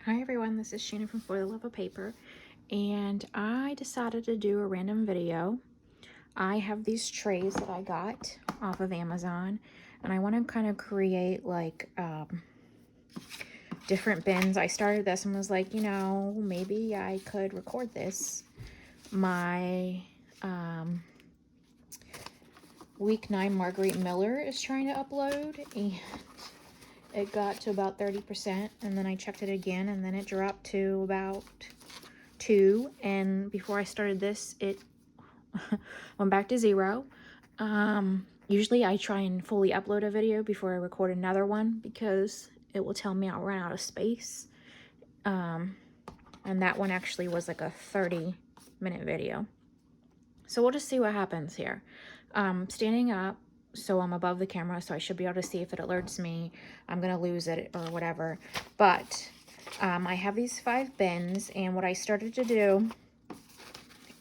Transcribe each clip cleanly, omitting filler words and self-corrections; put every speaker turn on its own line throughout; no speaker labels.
Hi everyone, this is Shannon from For the Love of Paper, and I decided to do a random video. I have these trays that I got off of Amazon, and I want to kind of create like different bins. I started this and was like, maybe I could record this. My week 9 Marguerite Miller is trying to upload, and it got to about 30%, and then I checked it again, and then it dropped to about 2, and before I started this, it went back to 0. Usually I try and fully upload a video before I record another one, because it will tell me I'll run out of space. And that one actually was like a 30-minute video. So we'll just see what happens here. Standing up, so I'm above the camera, so I should be able to see if it alerts me I'm gonna lose it or whatever. But I have these 5 bins, and what I started to do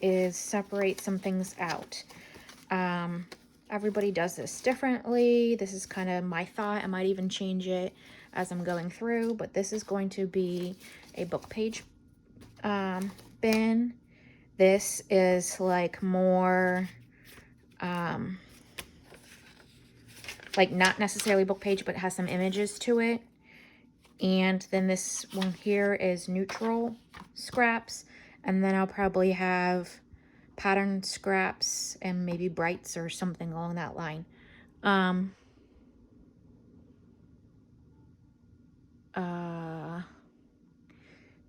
is separate some things out. Everybody does this differently. This is kind of my thought. I might even change it as I'm going through, but this is going to be a book page bin. This is like more like not necessarily book page, but has some images to it. And then this one here is neutral scraps, and then I'll probably have pattern scraps and maybe brights or something along that line.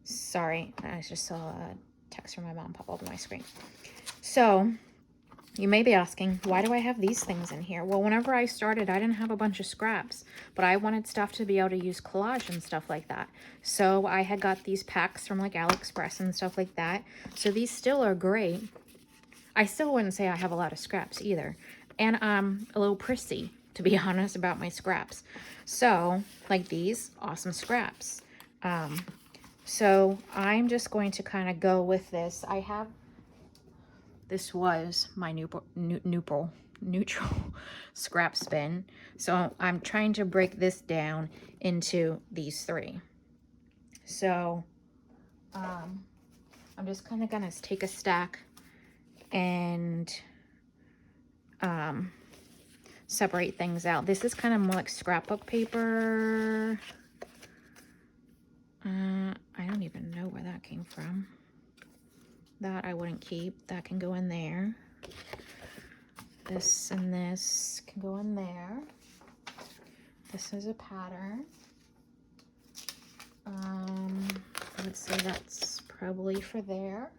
Sorry, I just saw a text from my mom pop up on my screen. So you may be asking, why do I have these things in here? Well, whenever I started, I didn't have a bunch of scraps, but I wanted stuff to be able to use collage and stuff like that. So I had got these packs from like AliExpress and stuff like that. So these still are great. I still wouldn't say I have a lot of scraps either. And I'm a little prissy, to be honest, about my scraps. So like these, awesome scraps. So I'm just going to kind of go with this. This was my neutral scrap bin. So I'm trying to break this down into these 3. So I'm just kind of gonna take a stack and separate things out. This is kind of more like scrapbook paper. I don't even know where that came from. That I wouldn't keep. That can go in there. This and this can go in there. This is a pattern. I would say that's probably for there.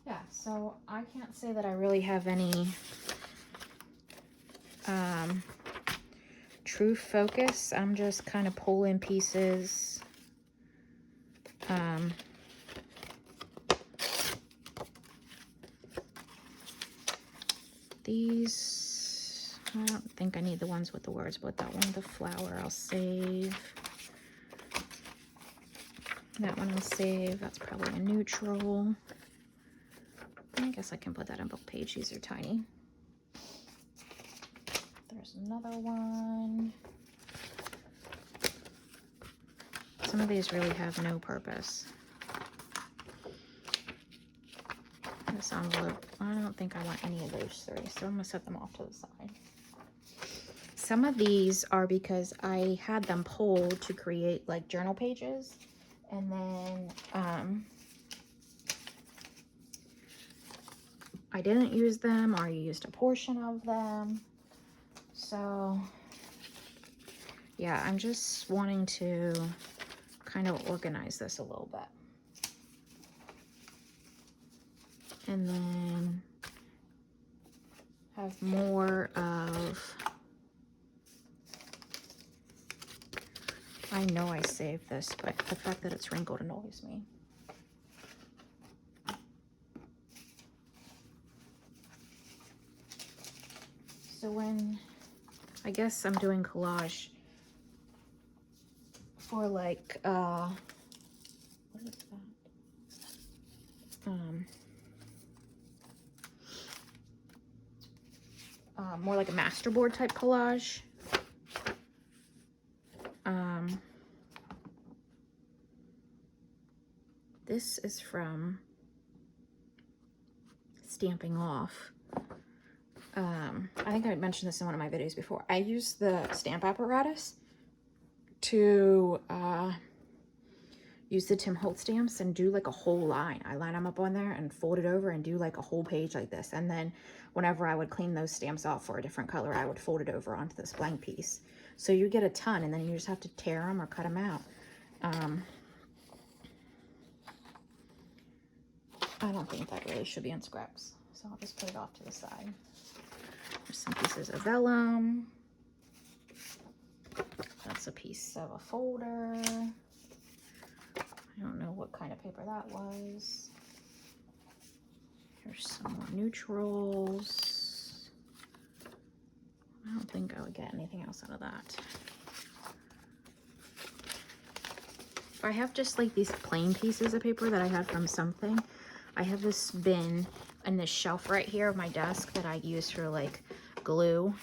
Yeah, so I can't say that I really have any true focus. I'm just kind of pulling pieces. These, I don't think I need the ones with the words, but that one with the flower I'll save. That one I'll save. That's probably a neutral. I guess I can put that in book page. These are tiny. There's another one. Some of these really have no purpose. This envelope, I don't think I want any of those 3, so I'm gonna set them off to the side. Some of these are because I had them pulled to create like journal pages, and then I didn't use them, or I used a portion of them. So yeah, I'm just wanting to kind of organize this a little bit. And then have more of, I know I saved this, but the fact that it's wrinkled annoys me. So when, I guess I'm doing collage for like, what is that? More like a masterboard type collage. this is from Stamping Off. I think I mentioned this in one of my videos before. I use the stamp apparatus to use the Tim Holtz stamps and do like a whole line. I line them up on there and fold it over and do like a whole page like this. And then whenever I would clean those stamps off for a different color, I would fold it over onto this blank piece. So you get a ton, and then you just have to tear them or cut them out. I don't think that really should be in scraps, so I'll just put it off to the side. There's some pieces of vellum. That's a piece of a folder. I don't know what kind of paper that was. Here's some more neutrals. I don't think I would get anything else out of that. If I have just like these plain pieces of paper that I had from something, I have this bin and this shelf right here of my desk that I use for like glue.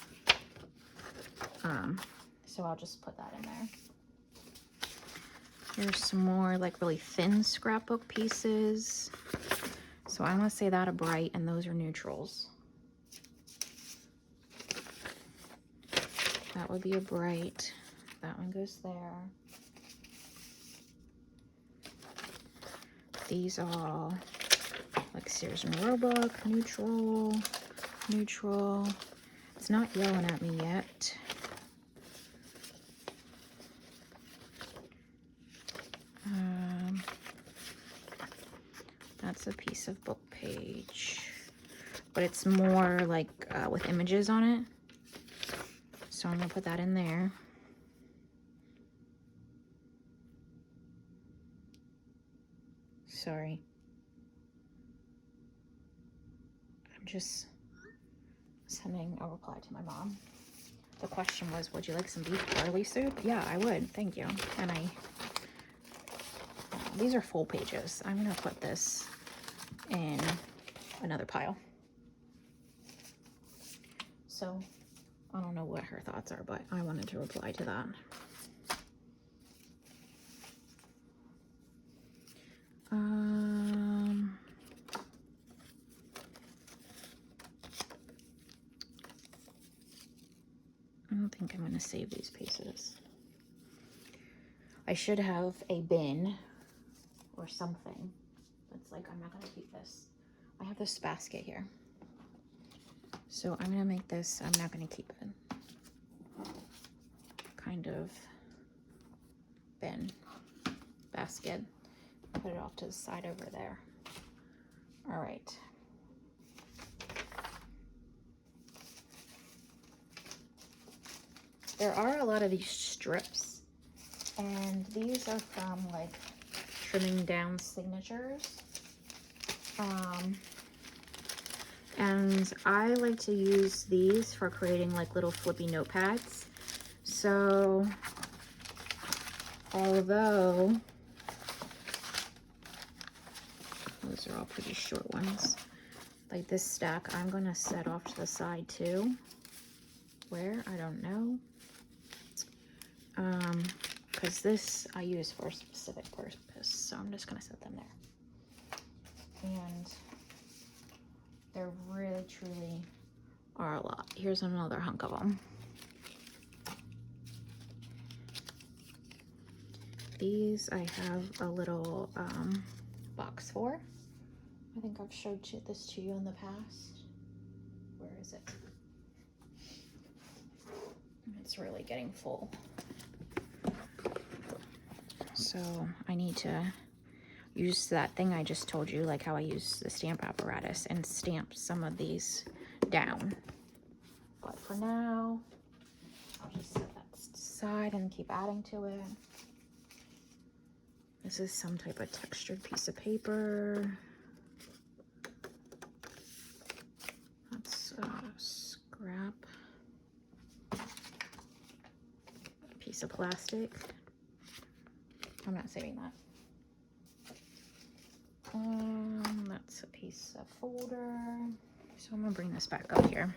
So I'll just put that in there. Here's some more like really thin scrapbook pieces. So I'm gonna say that a bright, and those are neutrals. That would be a bright. That one goes there. These all like Sears and Roebuck, neutral, neutral. It's not yelling at me yet. That's a piece of book page, but it's more like with images on it. So I'm gonna put that in there. Sorry. I'm just sending a reply to my mom. The question was, would you like some beef barley soup? Yeah, I would, thank you. And these are full pages. I'm gonna put this in another pile. So I don't know what her thoughts are, but I wanted to reply to that. I don't think I'm going to save these pieces. I should have a bin or something. It's like, I'm not going to keep this. I have this basket here. So I'm going to make this, I'm not going to keep it. Kind of bin, basket. Put it off to the side over there. All right. There are a lot of these strips, and these are from like Trimming Down Signatures. And I like to use these for creating like little flippy notepads. So although those are all pretty short ones, like this stack I'm gonna set off to the side too. Where? I don't know. Because this I use for a specific purpose, so I'm just gonna set them there. And there really truly are a lot. Here's another hunk of them. These I have a little box for. I think I've showed this to you in the past. Where is it? It's really getting full. So I need to use that thing I just told you, like how I use the stamp apparatus, and stamp some of these down. But for now, I'll just set that aside and keep adding to it. This is some type of textured piece of paper. That's a scrap. A piece of plastic. I'm not saving that. That's a piece of folder. So I'm gonna bring this back up here.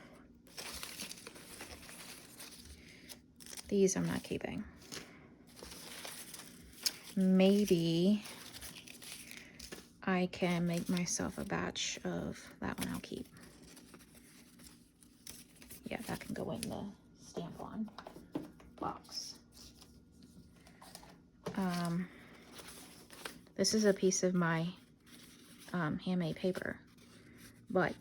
These I'm not keeping. Maybe I can make myself a batch of that one. I'll keep. Yeah, that can go in the stamp-on box. This is a piece of my handmade paper, but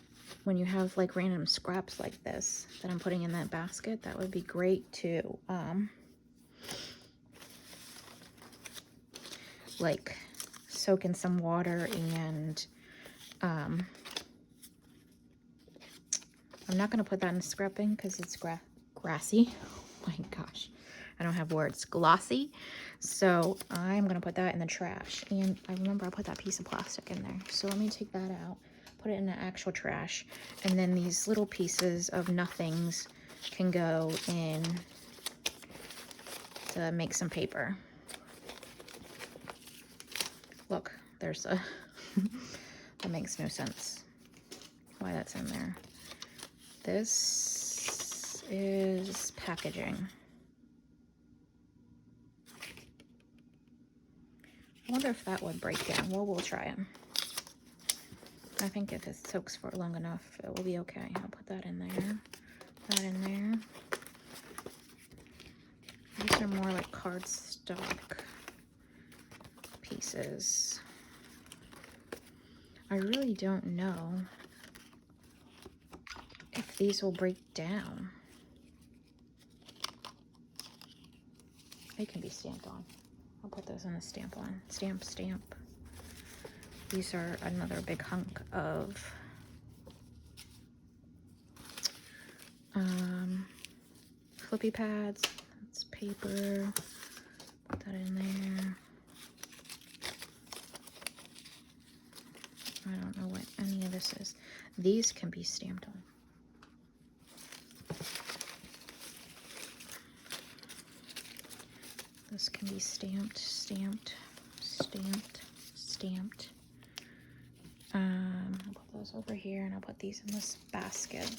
when you have like random scraps like this that I'm putting in that basket, that would be great to like soak in some water. And I'm not going to put that in scrap ink because it's grassy. Oh my gosh, I don't have words. Glossy. So I'm going to put that in the trash. And I remember I put that piece of plastic in there. So let me take that out, put it in the actual trash. And then these little pieces of nothings can go in to make some paper. Look, there's a... that makes no sense why that's in there. This is packaging. I wonder if that would break down. Well, we'll try it. I think if it soaks for long enough, it will be okay. I'll put that in there. That in there. These are more like cardstock pieces. I really don't know if these will break down. They can be stamped on. I'll put those on the stamp on. Stamp, stamp. These are another big hunk of flippy pads. That's paper. Put that in there. I don't know what any of this is. These can be stamped on. This can be stamped, stamped, stamped, stamped. I'll put those over here and I'll put these in this basket.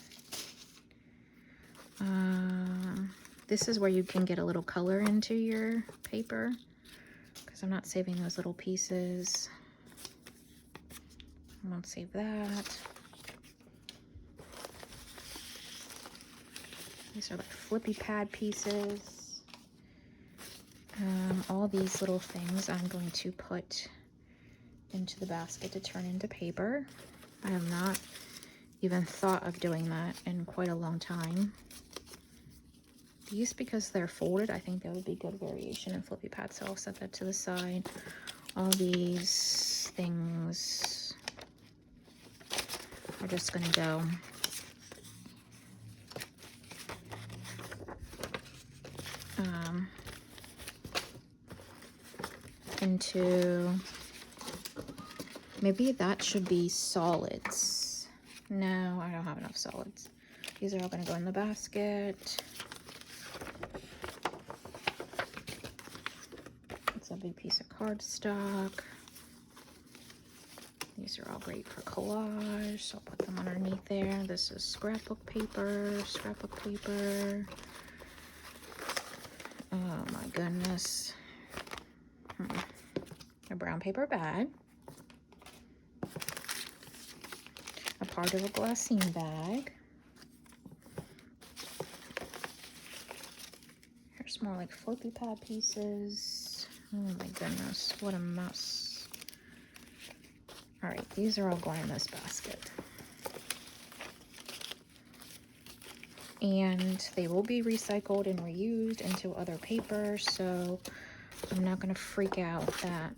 This is where you can get a little color into your paper because I'm not saving those little pieces. I won't save that. These are like flippy pad pieces. All these little things I'm going to put into the basket to turn into paper. I have not even thought of doing that in quite a long time. These, because they're folded, I think that would be good variation in flippy pads, so I'll set that to the side. All these things are just gonna go into, maybe that should be solids. No, I don't have enough solids. These are all gonna go in the basket. It's a big piece of cardstock. These are all great for collage, so I'll put them underneath there. This is scrapbook paper, scrapbook paper. Oh my goodness. A brown paper bag. A part of a glassine bag. Here's more like flippy pad pieces. Oh my goodness, what a mess. All right, these are all going in this basket. And they will be recycled and reused into other paper, so I'm not gonna freak out that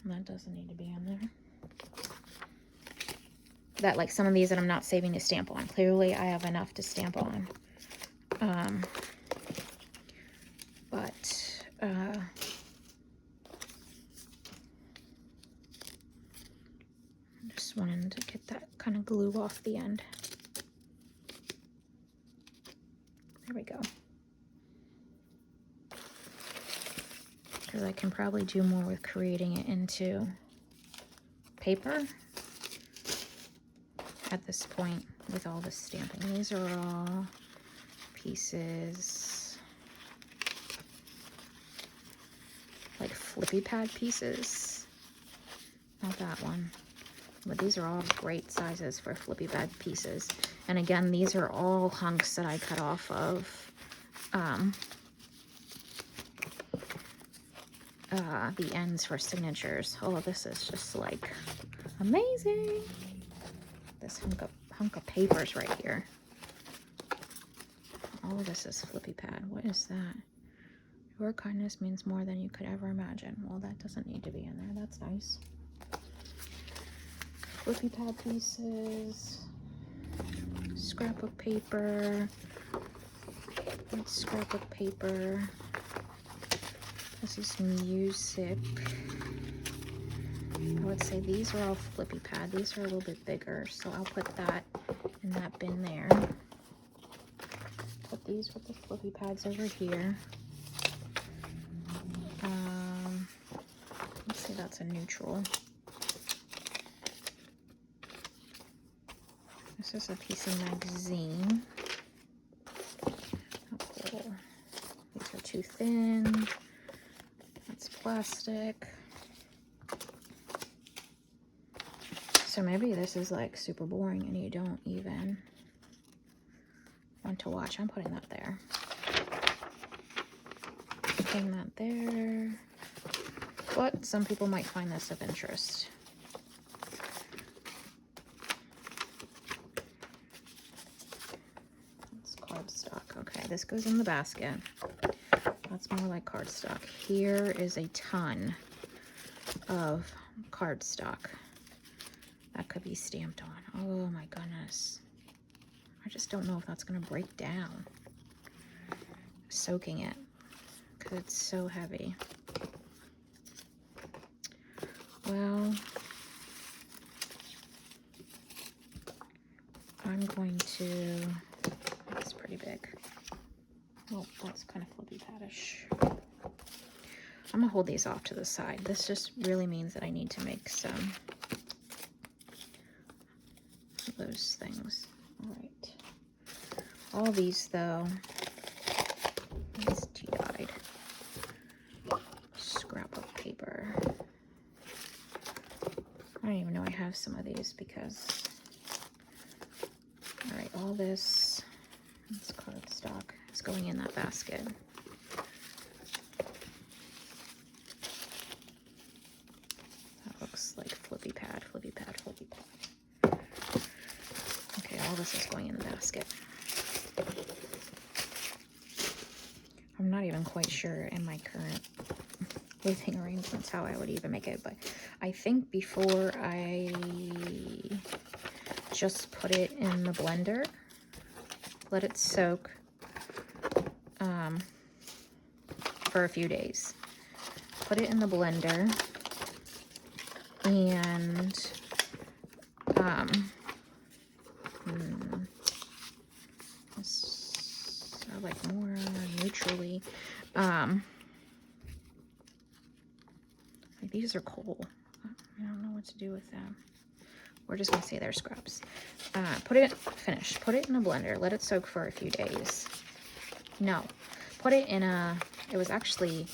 that doesn't need to be in there. That like some of these that I'm not saving to stamp on. Clearly I have enough to stamp on. But just wanted to get that kind of glue off the end. There we go. Because I can probably do more with creating it into paper at this point with all this stamping. These are all pieces, like flippy pad pieces. Not that one. But these are all great sizes for flippy pad pieces. And again, these are all hunks that I cut off of the ends for signatures. Oh, this is just like amazing. This hunk of papers right here. All of this is flippy pad. What is that? Your kindness means more than you could ever imagine. Well, that doesn't need to be in there. That's nice. Flippy pad pieces. Scrapbook paper. Scrapbook paper. This is music. I would say these are all flippy pad. These are a little bit bigger, so I'll put that in that bin there. Put these with the flippy pads over here. Let's say that's a neutral. This is a PC magazine. Oh, cool. These are too thin. That's plastic. So maybe this is like super boring and you don't even want to watch. I'm putting that there. Putting that there. But some people might find this of interest. It's cardstock. Okay, this goes in the basket. That's more like cardstock. Here is a ton of cardstock that could be stamped on. Oh my goodness. I just don't know if that's going to break down. Soaking it because it's so heavy. Well, I'm going to, that's pretty big. Oh, that's kind of flippy paddish. I'm gonna hold these off to the side. This just really means that I need to make some of those things. All right. All these though, it's tea-dyed. Scrapbook paper. I don't even know I have some of these because, all right, all this, it's cardstock. It's going in that basket. That looks like flippy pad, flippy pad, flippy pad. Okay, all this is going in the basket. I'm not even quite sure in my current living arrangements how I would even make it, but I think before I just put it in the blender, let it soak for a few days. Put it in the blender and like more neutrally. Like these are cool. I don't know what to do with them. We're just gonna say they're scraps. Put it in a blender. Let it soak for a few days. No, put it in a. It was actually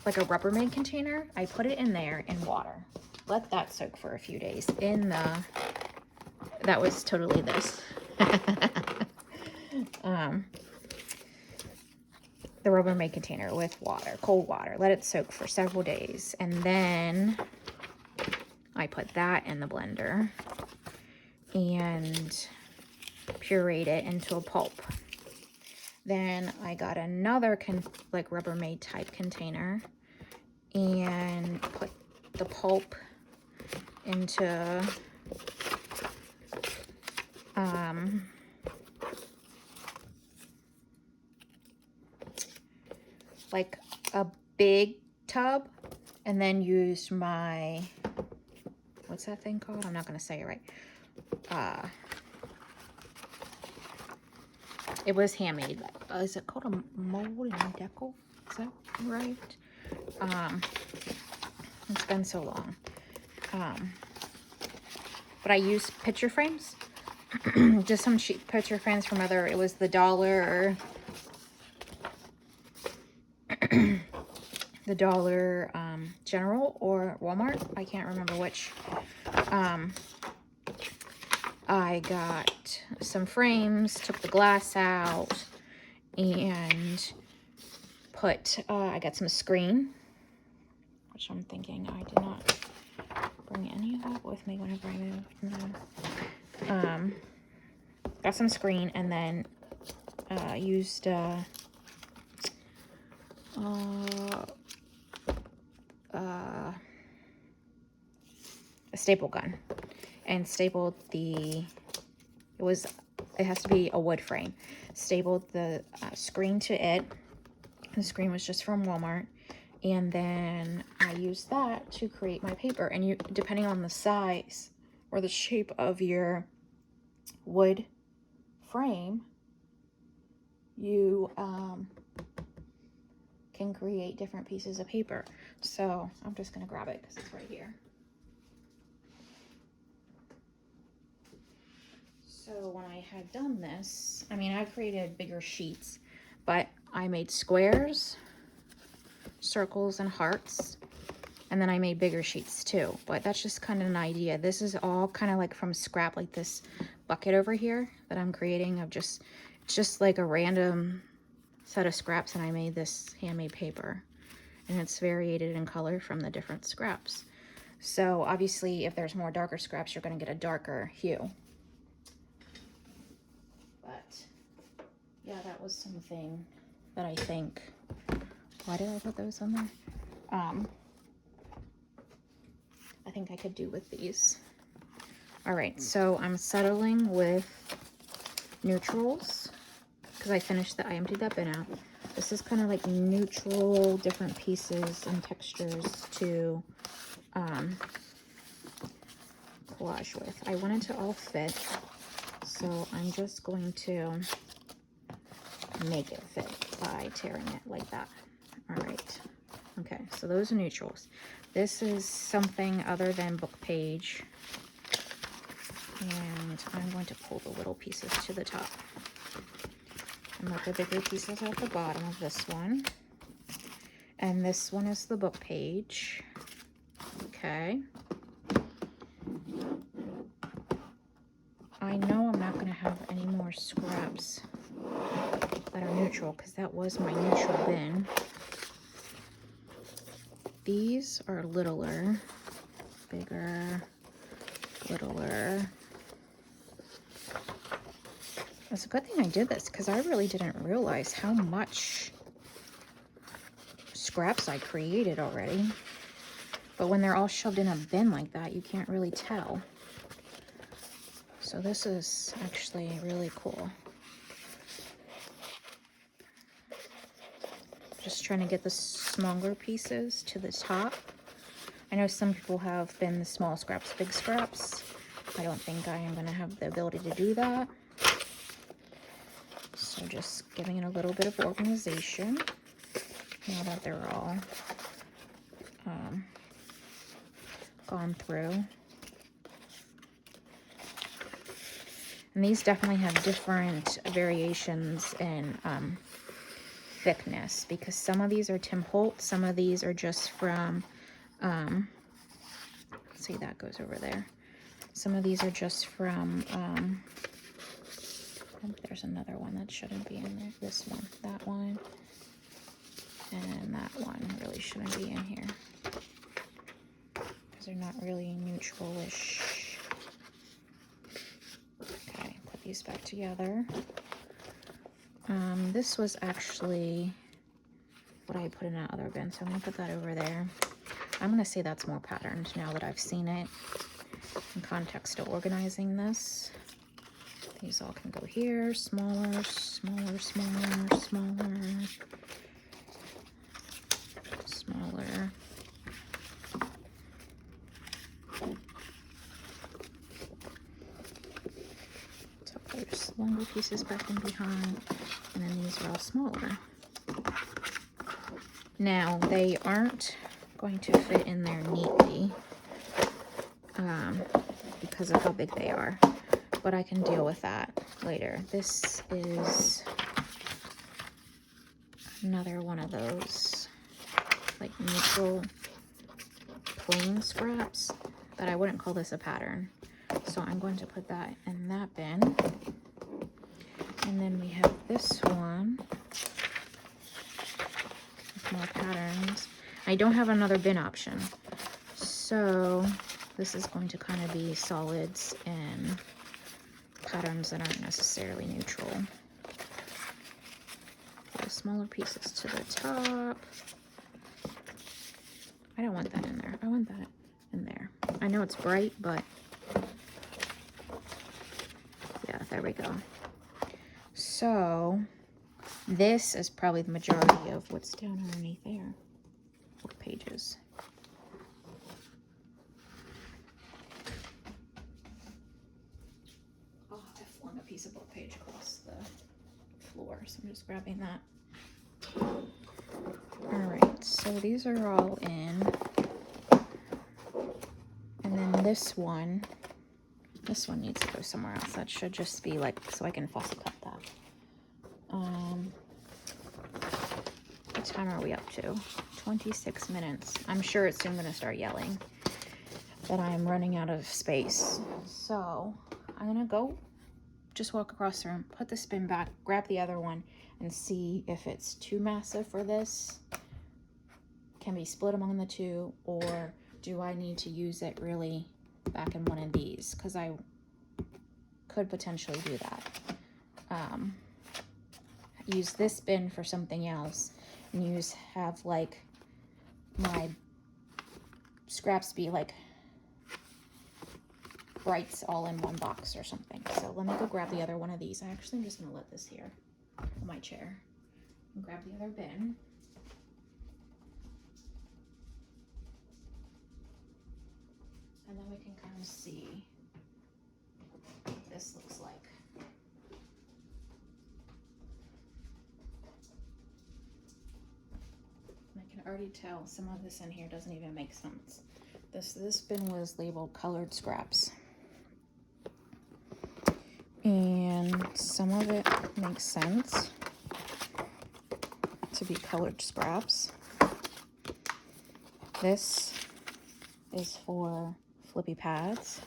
like a Rubbermaid container. I put it in there in water. Let that soak for a few days in the. That was totally this. The Rubbermaid container with water, cold water. Let it soak for several days. And then I put that in the blender and pureed it into a pulp. Then I got another like Rubbermaid type container and put the pulp into like a big tub, and then used my, what's that thing called? I'm not going to say it right. It was handmade. Is it called a mold and decal? Is that right? It's been so long. but I used picture frames. Just some cheap picture frames from it was the Dollar the Dollar General or Walmart. I can't remember which. I got some frames, took the glass out, and put, I got some screen, which I'm thinking I did not bring any of that with me whenever I moved. No. Got some screen, and then used a staple gun and stapled it has to be a wood frame. Stapled the screen to it. The screen was just from Walmart. And then I used that to create my paper. And you, depending on the size or the shape of your wood frame, you can create different pieces of paper. So I'm just going to grab it because it's right here. So when I had done this, I mean, I created bigger sheets, but I made squares, circles, and hearts. And then I made bigger sheets too, but that's just kind of an idea. This is all kind of like from scrap, like this bucket over here that I'm creating of it's just like a random set of scraps, and I made this handmade paper. And it's variated in color from the different scraps. So obviously if there's more darker scraps, you're going to get a darker hue. But yeah, that was something that I think, why did I put those on there? I think I could do with these. All right, so I'm settling with neutrals because I emptied that bin out. This is kind of like neutral, different pieces and textures to collage with. I want it to all fit, so I'm just going to make it fit by tearing it like that. All right. Okay, so those are neutrals. This is something other than book page. And I'm going to pull the little pieces to the top. And let the bigger pieces at the bottom of this one. And this one is the book page. Okay. I know I'm not going to have any more scraps that are neutral because that was my neutral bin. These are littler, bigger, littler. It's a good thing I did this because I really didn't realize how much scraps I created already. But when they're all shoved in a bin like that, you can't really tell. So this is actually really cool. Just trying to get the smaller pieces to the top. I know some people have been the small scraps, big scraps. I don't think I am going to have the ability to do that. So just giving it a little bit of organization now that they're all gone through. And these definitely have different variations in thickness because some of these are Tim Holtz, some of these are just from, let's see, that goes over there. Some of these are just from, I think there's another one that shouldn't be in there. This one, that one, and that one really shouldn't be in here because they're not really neutral-ish. Okay, put these back together. This was actually what I put in that other bin, so I'm going to put that over there. I'm going to say that's more patterned now that I've seen it in context of organizing this. These all can go here, smaller, smaller, smaller, smaller, smaller. So there's longer pieces back in behind, and then these are all smaller. Now, they aren't going to fit in there neatly because because of how big they are, but I can deal with that later. This is another one of those like neutral plain scraps, but I wouldn't call this a pattern. So I'm going to put that in that bin. And then we have this one with more patterns. I don't have another bin option. So this is going to kind of be solids and patterns that aren't necessarily neutral. The smaller pieces to the top. I don't want that in there. I want that in there. I know it's bright, but yeah, there we go. So this is probably the majority of what's down underneath there. 4 pages. Oh, I flung a piece of book page across the floor, so I'm just grabbing that. Alright, so these are all in. And then this one needs to go somewhere else. That should just be like, so I can fussy cut that. What time are we up to? 26 minutes. I'm sure it's soon going to start yelling that I'm running out of space. So I'm going to go just walk across the room, put the spin back, grab the other one, and see if it's too massive for this. Can be split among the two, or do I need to use it really back in one of these? Because I could potentially do that. Use this bin for something else, and have like my scraps be like brights all in one box or something. So let me go grab the other one of these. I actually am just going to let this here on my chair and grab the other bin. And then we can kind of see what this looks like. I can already tell some of this in here doesn't even make sense. This bin was labeled colored scraps. And some of it makes sense to be colored scraps. This is for flippy pads.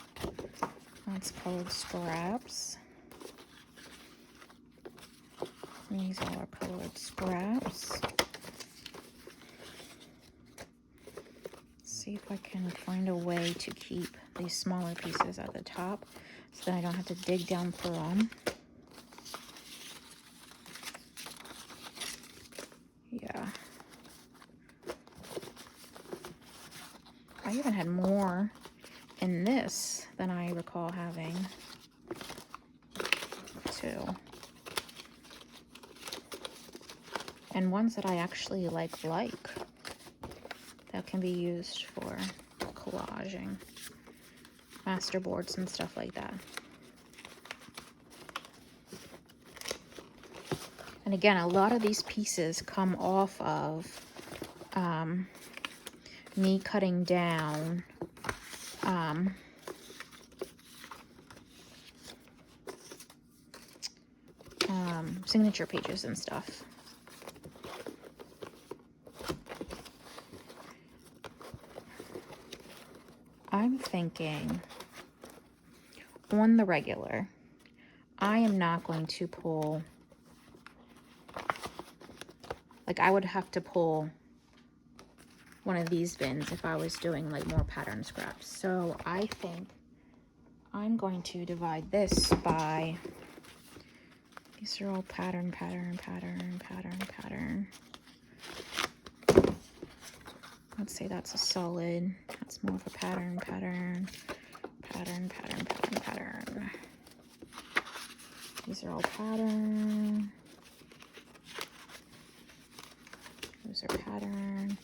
That's colored scraps. These all are colored scraps. See if I can find a way to keep these smaller pieces at the top so that I don't have to dig down through them. Yeah. I even had more in this than I recall having too. And ones that I actually like that can be used for collaging, master boards and stuff like that. And again, a lot of these pieces come off of me cutting down signature pages and stuff. I'm thinking on the regular, I am not going to pull, like I would have to pull one of these bins if I was doing like more pattern scraps. So I think I'm going to divide this by, these are all pattern. Let's say that's a solid. That's more of a pattern. These are all pattern. Those are pattern.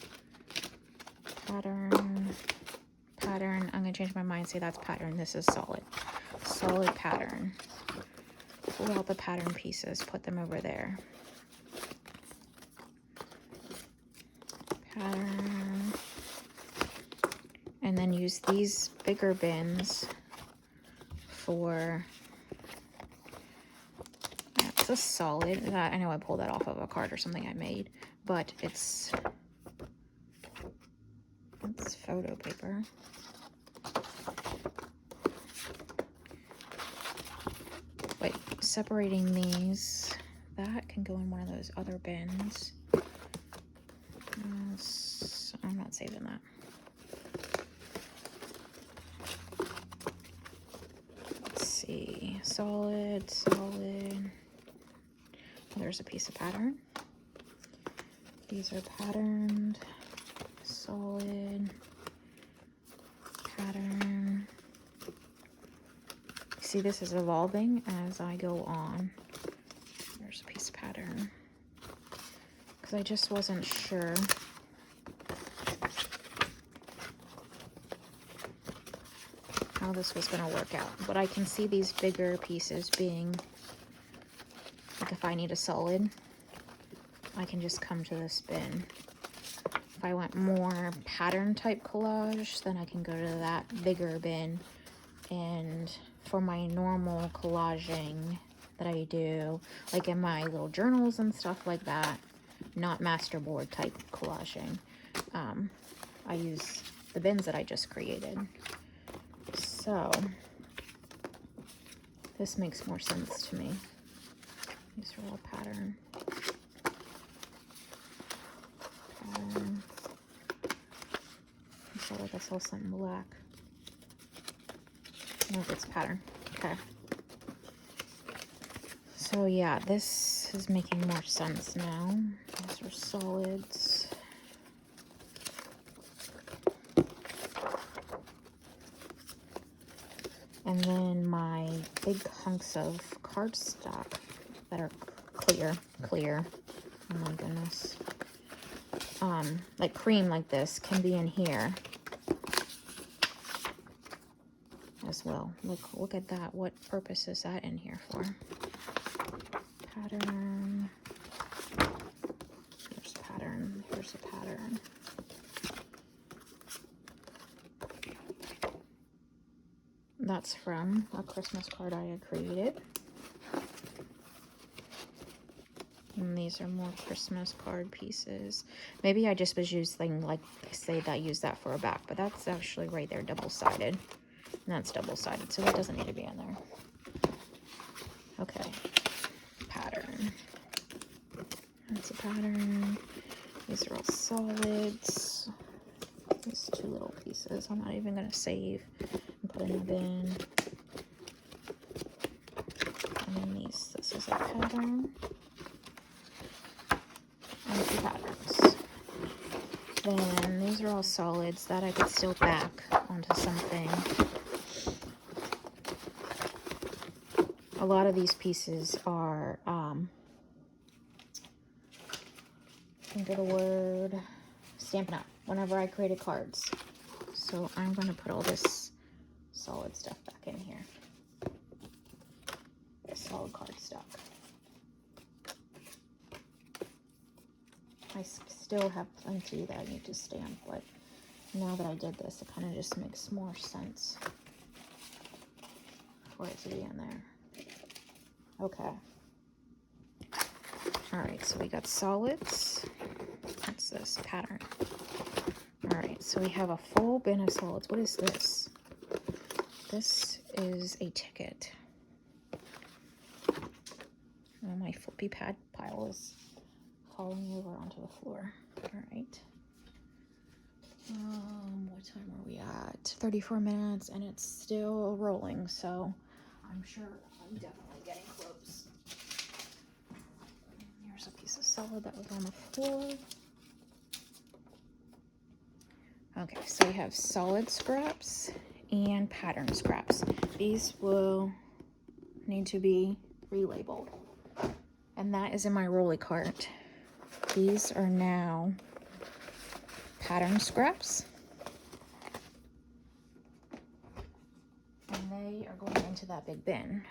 I'm gonna change my mind, say that's pattern. This is solid. Solid pattern. Pull out the pattern pieces, put them over there. Pattern. And then use these bigger bins for, it's a solid. I know I pulled that off of a card or something I made, but it's photo paper. Wait, separating these, that can go in one of those other bins. I'm not saving that. Let's see, solid. Oh, there's a piece of pattern. These are patterned, solid, pattern. See, this is evolving as I go on. There's a piece of pattern. Because I just wasn't sure. How this was going to work out. But I can see these bigger pieces being, like if I need a solid, I can just come to this bin. If I want more pattern type collage, then I can go to that bigger bin. And for my normal collaging that I do, like in my little journals and stuff like that, not masterboard type collaging, I use the bins that I just created. So this makes more sense to me. These are all pattern. I feel like I saw something black. No, it's pattern. Okay. So yeah, this is making more sense now. These are solids. And then my big hunks of cardstock that are clear. Oh my goodness. Like cream like this can be in here as well. Look at that. What purpose is that in here for? Pattern. Here's pattern. Here's a pattern. That's from a Christmas card I had created. And these are more Christmas card pieces. Maybe I just was using, like, say that I used that for a back, but that's actually right there, double-sided. And that's double-sided, so that doesn't need to be in there. Okay. Pattern. That's a pattern. These are all solids. These two little pieces I'm not even going to save and put in the bin. And then this is a pattern. And two patterns. Then these are all solids that I could still back onto something. A lot of these pieces are, think of the word, Stampin' Up! Whenever I created cards. So I'm going to put all this solid stuff back in here. This solid cardstock. I still have plenty that I need to stamp, but now that I did this, it kind of just makes more sense for it to be in there. Okay. Alright, so we got solids. What's this? Pattern. Alright, so we have a full bin of solids. What is this? This is a ticket. Oh, my flippy pad pile is falling over onto the floor. Alright. What time are we at? 34 minutes, and it's still rolling, so I'm sure I'm definitely getting close. Here's a piece of solid that was on the floor. Okay, so we have solid scraps and pattern scraps. These will need to be relabeled. And that is in my rolly cart. These are now pattern scraps. And they are going into that big bin.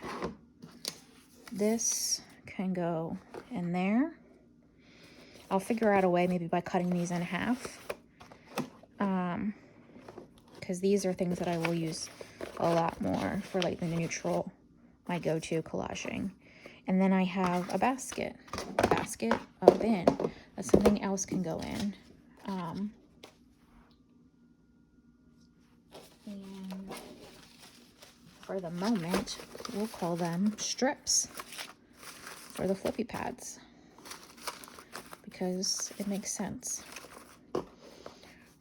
This can go in there. I'll figure out a way, maybe by cutting these in half. because these are things that I will use a lot more for like the neutral, my go-to collaging. And then I have a basket, a bin, that something else can go in. And for the moment, we'll call them strips for the flippy pads, because it makes sense.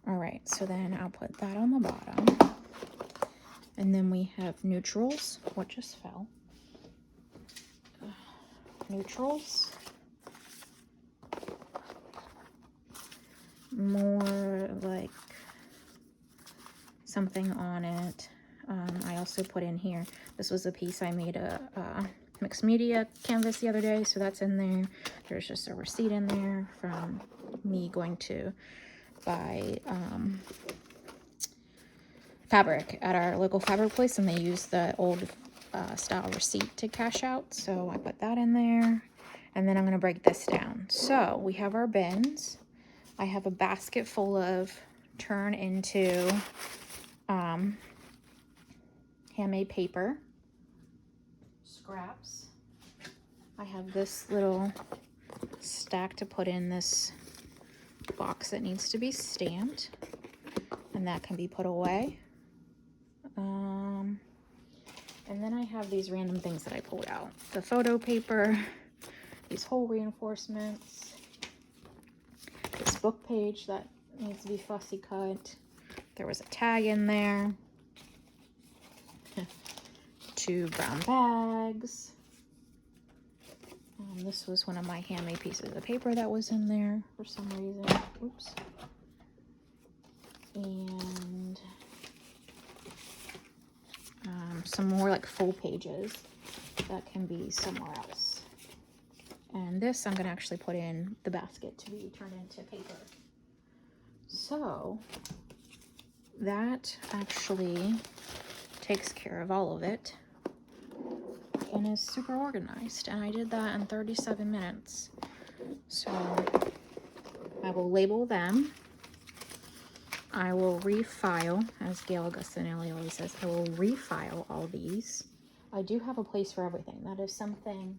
All right, so then I'll put that on the bottom. And then we have neutrals. What just fell? Neutrals. More like something on it. I also put in here, this was a piece I made a mixed media canvas the other day, so that's in there. There's just a receipt in there from me going to buy fabric at our local fabric place, and they use the old style receipt to cash out, so I put that in there. And then I'm going to break this down. So we have our bins. I have a basket full of turn into handmade paper, scraps. I have this little stack to put in this box that needs to be stamped, and that can be put away. And then I have these random things that I pulled out. The photo paper, these hole reinforcements, this book page that needs to be fussy cut. There was a tag in there. 2 brown bags. This was one of my handmade pieces of paper that was in there for some reason. Oops. And some more like full pages that can be somewhere else. And this I'm going to actually put in the basket to be turned into paper. So that actually takes care of all of it and is super organized. And I did that in 37 minutes. So I will label them. I will refile, as Gail Augustinelli always says, I will refile all these. I do have a place for everything. That is something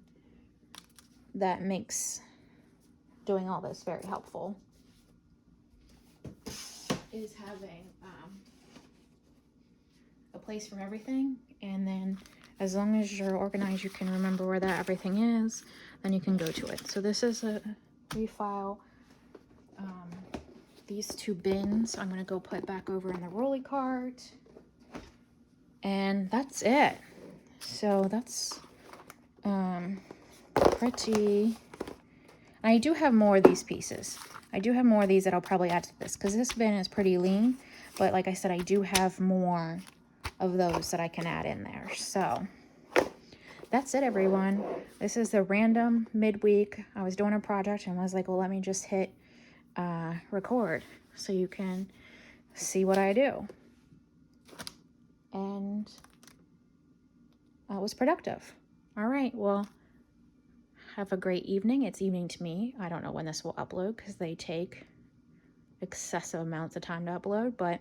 that makes doing all this very helpful, is having a place for everything. And then as long as you're organized, you can remember where that everything is, then you can go to it. So this is a refile. These 2 bins I'm going to go put back over in the rolly cart. And that's it. So that's pretty. I do have more of these pieces. I do have more of these that I'll probably add to this, because this bin is pretty lean. But like I said, I do have more of those that I can add in there. So that's it, everyone. This is the random midweek. I was doing a project and was like, well, let me just hit record so you can see what I do. And it was productive. All right, well, have a great evening. It's evening to me. I don't know when this will upload because they take excessive amounts of time to upload, but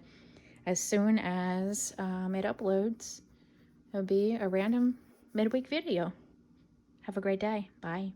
as soon as it uploads, it'll be a random midweek video. Have a great day. Bye.